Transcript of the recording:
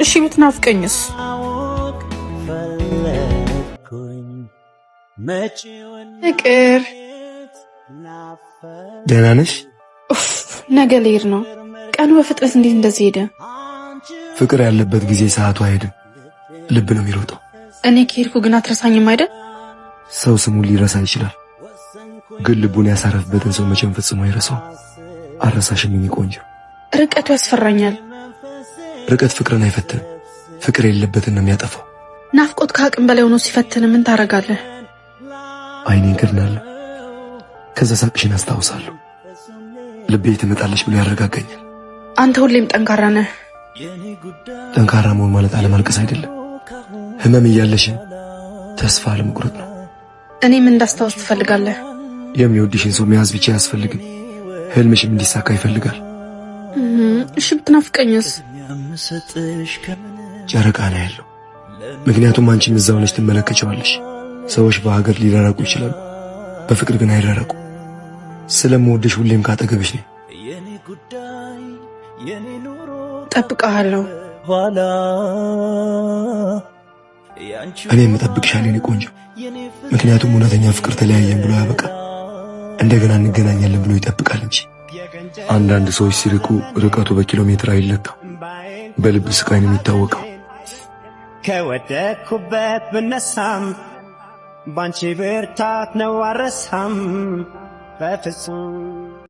እሺ ብትናፍቀኝስ? ፍቅር ደህና ነሽ? ነገ ልሄድ ነው። ቀኑ በፍጥነት እንዴት እንደዚህ ሄደ? ፍቅር ያለበት ጊዜ ሰዓቱ አይሄድም፣ ልብ ነው የሚሮጠው። እኔ ከሄድኩ ግን አትረሳኝም አይደል? ሰው ስሙን ሊረሳ ይችላል፣ ግን ልቡን ያሳረፍበትን ሰው መቼም ፈጽሞ አይረሳው። አረሳሽም የኔ ቆንጆ። ርቀቱ ያስፈራኛል። ርቀት ፍቅርን አይፈትንም፣ ፍቅር የሌለበትን ነው የሚያጠፋው። ናፍቆት ከአቅም በላይ ሆኖ ሲፈትን ምን ታረጋለህ? አይኔን ከድናለሁ፣ ከዛ ሳቅሽን አስታውሳለሁ። ልቤ ትመጣለች ብሎ ያረጋጋኛል። አንተ ሁሌም ጠንካራ ነህ። ጠንካራ መሆን ማለት አለማልቀስ አይደለም፣ ህመም እያለሽን ተስፋ አለመቁረጥ ነው። እኔም እንዳስታውስ ትፈልጋለህ? የሚወድሽን ሰው መያዝ ብቻ አያስፈልግም፣ ህልምሽም እንዲሳካ ይፈልጋል። እሺ ብትናፍቀኝስ? ጨረቃ ነው ያለው፣ ምክንያቱም አንቺም እዛው ነሽ፣ ትመለከቻለሽ። ሰዎች በሀገር ሊራራቁ ይችላሉ፣ በፍቅር ግን አይራራቁ። ስለምወድሽ ሁሌም ካጠገብሽ ነኝ። ጠብቀሃለሁ። እኔም እጠብቅሻለሁ የኔ ቆንጆ፣ ምክንያቱም እውነተኛ ፍቅር ተለያየን ብሎ ያበቃ፣ እንደገና እንገናኛለን ብሎ ይጠብቃል እንጂ። አንዳንድ ሰዎች ሲርቁ ርቀቱ በኪሎ ሜትር አይለካም፣ በልብ ስቃይ ነው የሚታወቀው። ከወደኩበት ብነሳም ባንቺ ብርታት ነው አረሳም በፍጹም